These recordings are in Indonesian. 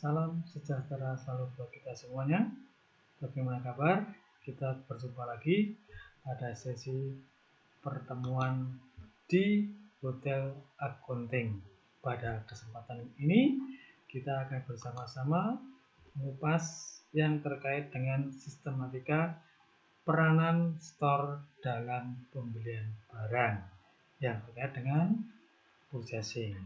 Salam sejahtera selalu buat kita semuanya. Bagaimana kabar? Kita berjumpa lagi pada sesi pertemuan di Hotel Accounting. Pada kesempatan ini kita akan bersama-sama mengupas yang terkait dengan sistematika peranan store dalam pembelian barang yang terkait dengan purchasing.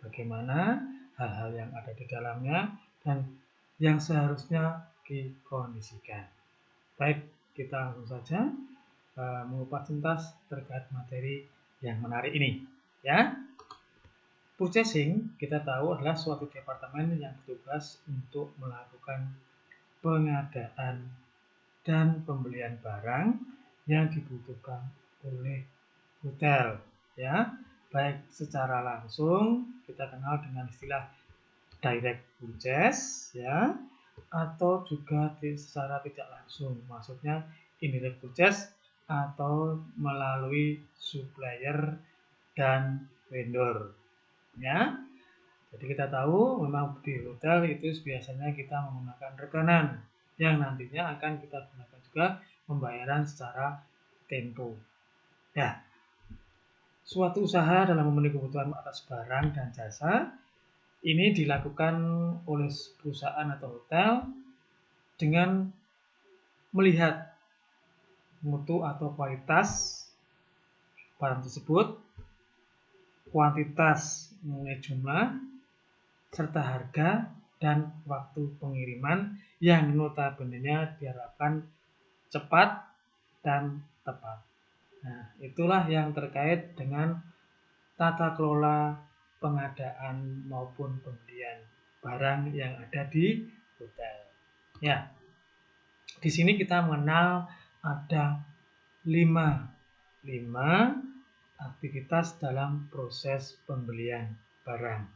Bagaimana hal-hal yang ada di dalamnya dan yang seharusnya dikondisikan. Baik, kita langsung saja mengupas tuntas terkait materi yang menarik ini. Ya, purchasing kita tahu adalah suatu departemen yang bertugas untuk melakukan pengadaan dan pembelian barang yang dibutuhkan oleh hotel. Ya, baik secara langsung kita kenal dengan istilah direct purchase, ya, atau juga secara tidak langsung, maksudnya indirect purchase atau melalui supplier dan vendor, ya. Jadi kita tahu memang di hotel itu biasanya kita menggunakan rekanan yang nantinya akan kita gunakan juga pembayaran secara tempo. Ya, suatu usaha dalam memenuhi kebutuhan atas barang dan jasa ini dilakukan oleh perusahaan atau hotel dengan melihat mutu atau kualitas barang tersebut, kuantitas mengenai jumlah, serta harga dan waktu pengiriman yang notabene diharapkan cepat dan tepat. Nah, itulah yang terkait dengan tata kelola pengadaan maupun pembelian barang yang ada di hotel. Ya, di sini kita mengenal ada 5 aktivitas dalam proses pembelian barang.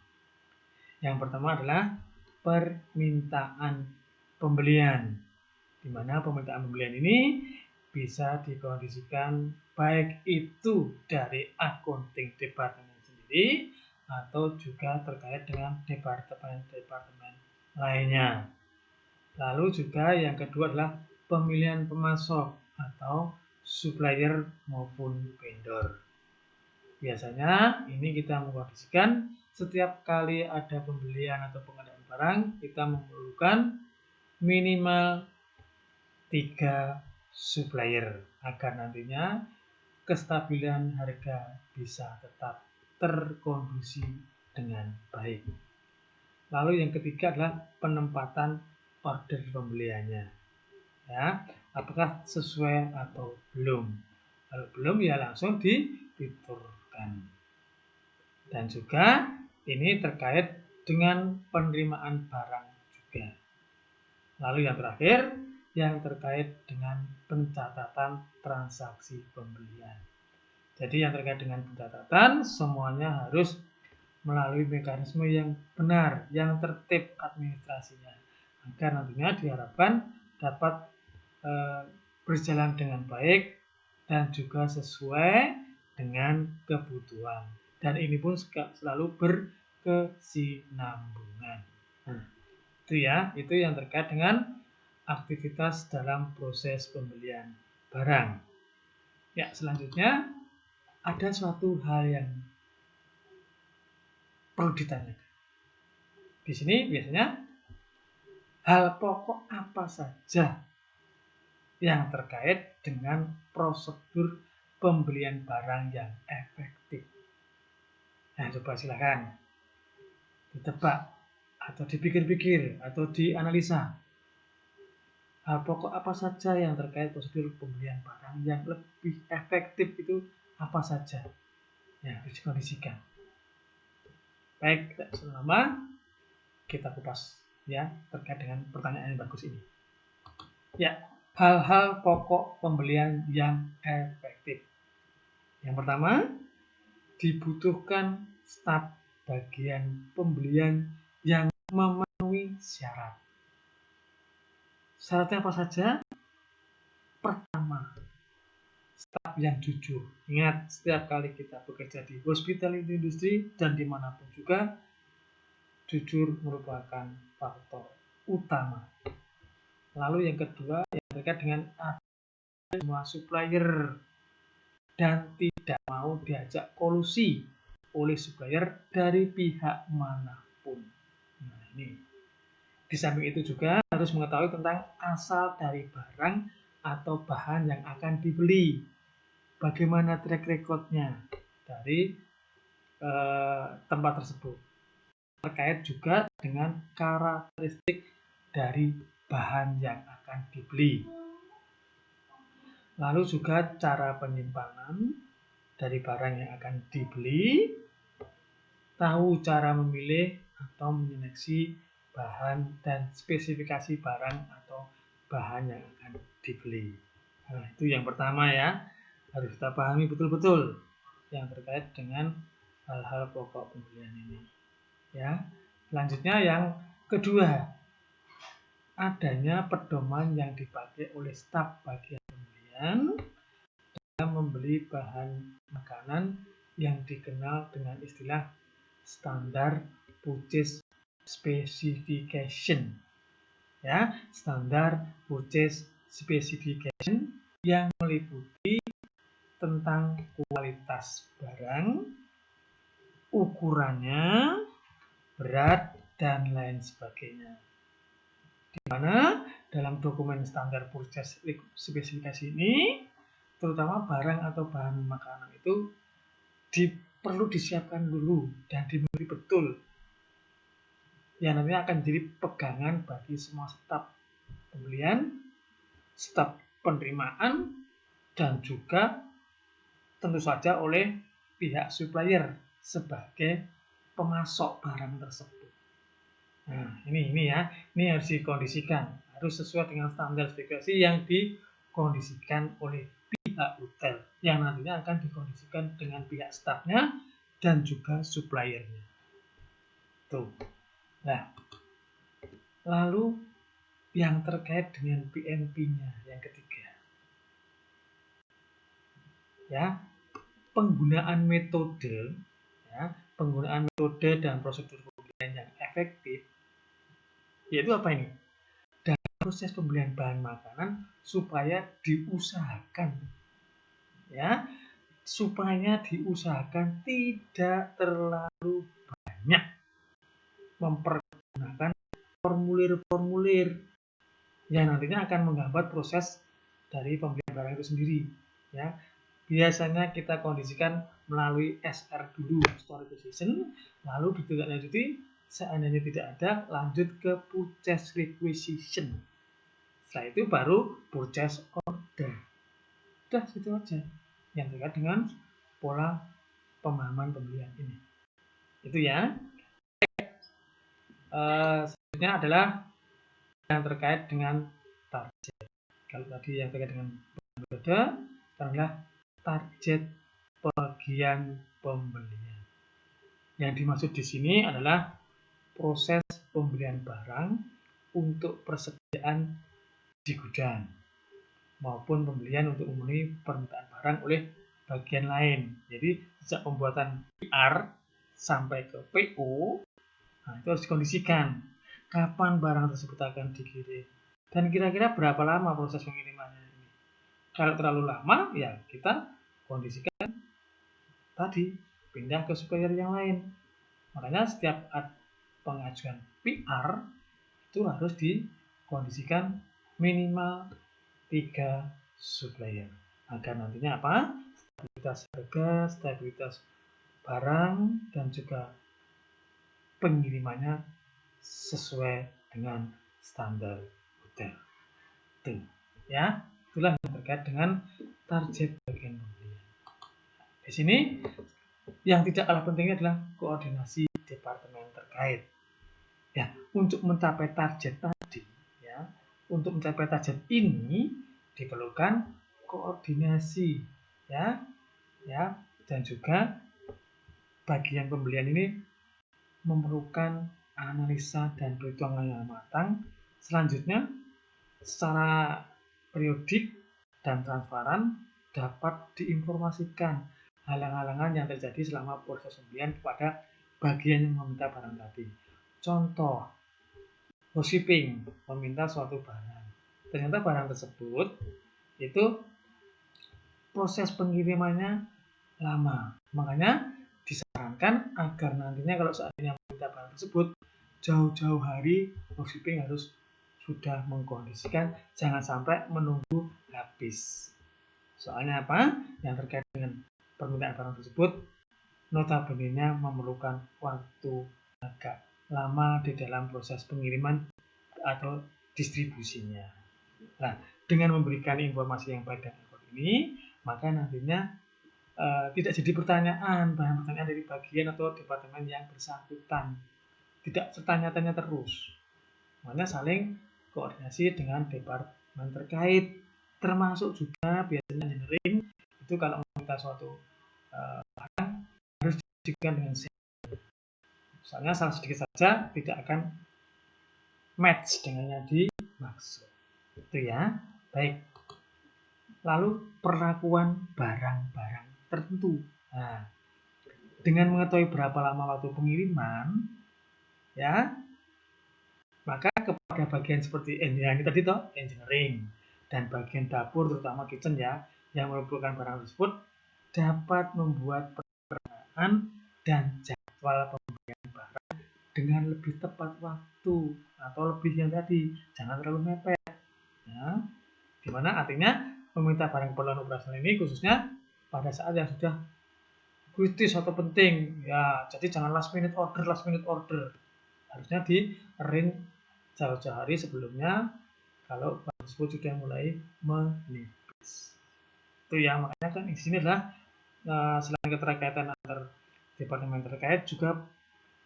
Yang pertama adalah permintaan pembelian, di mana permintaan pembelian ini bisa dikondisikan baik itu dari accounting departemen sendiri atau juga terkait dengan departemen-departemen lainnya. Lalu juga yang kedua adalah pemilihan pemasok atau supplier maupun vendor. Biasanya ini kita mengkondisikan setiap kali ada pembelian atau pengadaan barang kita memerlukan minimal 3 supplier agar nantinya kestabilan harga bisa tetap terkondisi dengan baik. Lalu yang ketiga adalah penempatan order pembeliannya. Ya, apakah sesuai atau belum? Kalau belum ya langsung dituturkan. Dan juga ini terkait dengan penerimaan barang juga. Lalu yang terakhir yang terkait dengan pencatatan transaksi pembelian. Jadi yang terkait dengan pencatatan semuanya harus melalui mekanisme yang benar, yang tertib administrasinya, agar nantinya diharapkan dapat berjalan dengan baik dan juga sesuai dengan kebutuhan. Dan ini pun selalu berkesinambungan. Nah, itu yang terkait dengan aktivitas dalam proses pembelian barang. Ya, selanjutnya ada suatu hal yang perlu ditanyakan. Di sini biasanya hal pokok apa saja yang terkait dengan prosedur pembelian barang yang efektif. Nah, coba silakan ditebak atau dipikir-pikir atau dianalisa. Hal pokok apa saja yang terkait prosedur pembelian barang yang lebih efektif itu apa saja yang harus dikondisikan. Baik, selama kita kupas ya terkait dengan pertanyaan yang bagus ini. Ya, hal-hal pokok pembelian yang efektif. Yang pertama, dibutuhkan staf bagian pembelian yang memenuhi syarat. Syaratnya apa saja? Pertama, staf yang jujur. Ingat, setiap kali kita bekerja di hospitality industry dan dimanapun juga, jujur merupakan faktor utama. Lalu yang kedua yang terkait dengan semua supplier dan tidak mau diajak kolusi oleh supplier dari pihak manapun. Nah, ini. Di samping itu juga harus mengetahui tentang asal dari barang atau bahan yang akan dibeli. Bagaimana track record-nya dari tempat tersebut. Terkait juga dengan karakteristik dari bahan yang akan dibeli. Lalu juga cara penyimpanan dari barang yang akan dibeli, tahu cara memilih atau menyeleksi bahan dan spesifikasi barang atau bahan yang akan dibeli. Nah, itu yang pertama ya, harus kita pahami betul-betul yang terkait dengan hal-hal pokok pembelian ini. Ya, selanjutnya yang kedua, adanya pedoman yang dipakai oleh staf bagian pembelian dalam membeli bahan makanan yang dikenal dengan istilah standar purchase specification. Ya, standar purchase specification yang meliputi tentang kualitas barang, ukurannya, berat, dan lain sebagainya. Di mana dalam dokumen standar purchase specification ini, terutama barang atau bahan makanan itu perlu disiapkan dulu dan dimengerti betul. Yang nantinya akan jadi pegangan bagi semua staf pembelian, staf penerimaan, dan juga tentu saja oleh pihak supplier sebagai pemasok barang tersebut. Nah, ini ya, ini harus dikondisikan, harus sesuai dengan standar spesifikasi yang dikondisikan oleh pihak hotel, yang nantinya akan dikondisikan dengan pihak stafnya dan juga suppliernya. Tuh. Nah, lalu yang terkait dengan PMP-nya yang ketiga, ya, penggunaan metode dan prosedur pembelian yang efektif, yaitu apa ini? Dalam proses pembelian bahan makanan supaya diusahakan tidak terlalu banyak mempergunakan formulir-formulir yang nantinya akan menghambat proses dari pembelian barang itu sendiri. Ya, biasanya kita kondisikan melalui SR dulu, store requisition, lalu ditindaklanjuti seandainya tidak ada, lanjut ke purchase requisition. Setelah itu baru purchase order. Udah gitu aja yang terkait dengan pola pemahaman pembelian ini. Itu ya. Selanjutnya adalah yang terkait dengan target. Kalau tadi yang terkait dengan metode, adalah target bagian pembelian. Yang dimaksud di sini adalah proses pembelian barang untuk persediaan di gudang maupun pembelian untuk memenuhi permintaan barang oleh bagian lain. Jadi sejak pembuatan PR sampai ke PO, nah itu harus dikondisikan kapan barang tersebut akan dikirim dan kira-kira berapa lama proses pengirimannya ini. Kalau terlalu lama, ya kita kondisikan tadi pindah ke supplier yang lain. Makanya setiap pengajuan PR itu harus dikondisikan minimal 3 supplier agar nantinya apa? Stabilitas harga, stabilitas barang, dan juga pengirimannya sesuai dengan standar hotel. Tuh, ya, itulah yang terkait dengan target bagian pembelian. Di sini yang tidak kalah pentingnya adalah koordinasi departemen terkait. Ya, untuk mencapai target tadi, ya, untuk mencapai target ini diperlukan koordinasi, ya, dan juga bagian pembelian ini memerlukan analisa dan perhitungan yang matang. Selanjutnya, secara periodik dan transparan dapat diinformasikan halang-halangan yang terjadi selama proses pembelian kepada bagian yang meminta barang tadi. Contoh, housekeeping meminta suatu barang. Ternyata barang tersebut itu proses pengirimannya lama. Makanya disarankan agar nantinya kalau seandainya meminta barang tersebut, jauh-jauh hari housekeeping harus sudah mengkondisikan, jangan sampai menunggu habis. Soalnya apa? Yang terkait dengan permintaan barang tersebut notabene-nya memerlukan waktu agak lama di dalam proses pengiriman atau distribusinya. Nah, dengan memberikan informasi yang baik dan akurat ini, maka nantinya tidak jadi bahan pertanyaan dari bagian atau departemen yang bersangkutan. Tidak bertanya-tanya terus. Makanya saling koordinasi dengan departemen terkait, termasuk juga biasanya engineering itu kalau meminta suatu barang harus diujikan dengan soalnya salah sedikit saja tidak akan match dengan yang dimaksud. Itu ya. Baik. Lalu perlakuan barang-barang tertentu. Nah, dengan mengetahui berapa lama waktu pengiriman, ya, maka kepada bagian seperti ini tadi toh engineering dan bagian dapur terutama kitchen ya, yang merupakan barang tersebut dapat membuat perencanaan dan jadwal pembelian barang dengan lebih tepat waktu atau lebih yang tadi, jangan terlalu mepet. Ya, dimana artinya meminta barang keperluan operasional ini khususnya pada saat yang sudah kritis atau penting ya, jadi jangan last minute order. Harusnya di arrange jauh-jauh hari sebelumnya kalau barang tersebut sudah mulai menipis. Itu ya, makanya kan di sini adalah selain keterkaitan antar departemen terkait juga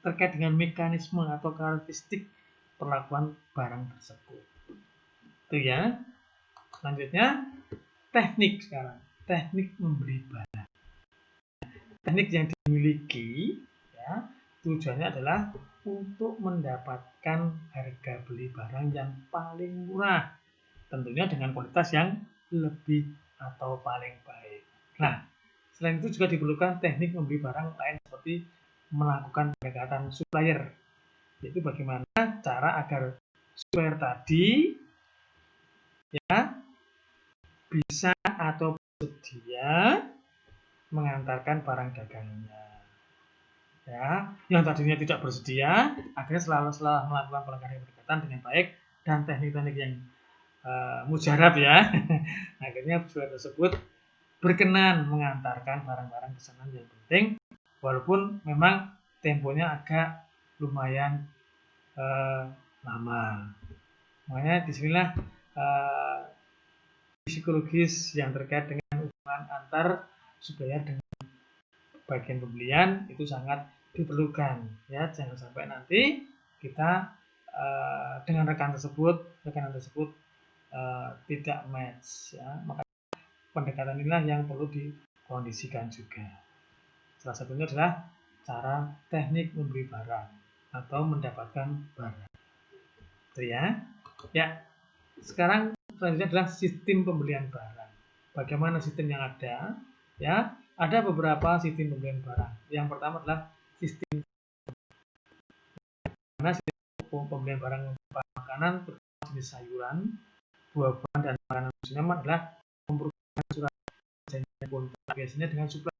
terkait dengan mekanisme atau karakteristik perlakuan barang tersebut. Itu ya. Selanjutnya teknik sekarang, teknik membeli barang. Teknik yang dimiliki ya, tujuannya adalah untuk mendapatkan harga beli barang yang paling murah, tentunya dengan kualitas yang lebih atau paling baik. Nah, selain itu juga diperlukan teknik membeli barang lain seperti melakukan pendekatan supplier, yaitu bagaimana cara agar supplier tadi ya bisa atau bersedia mengantarkan barang dagangannya. Ya, yang tadinya tidak bersedia, akhirnya setelah melakukan pendekatan dengan baik dan teknik-teknik yang mujarab ya, akhirnya supplier tersebut berkenan mengantarkan barang-barang pesanan yang penting, walaupun memang temponya agak lumayan lama. Makanya disinilah psikologis yang terkait dengan hubungan antar supplier dengan bagian pembelian itu sangat diperlukan ya, jangan sampai nanti kita dengan rekanan tersebut tidak match ya, maka pendekatan inilah yang perlu dikondisikan juga. Salah satunya adalah cara teknik membeli barang atau mendapatkan barang. Itu ya. Ya. Sekarang selanjutnya adalah sistem pembelian barang. Bagaimana sistem yang ada? Ya, ada beberapa sistem pembelian barang. Yang pertama adalah sistem pembelian barang makanan, terutama jenis sayuran, buah-buahan dan makanan nyaman adalah memerlukan surat perjanjian kontrak biasanya dengan supplier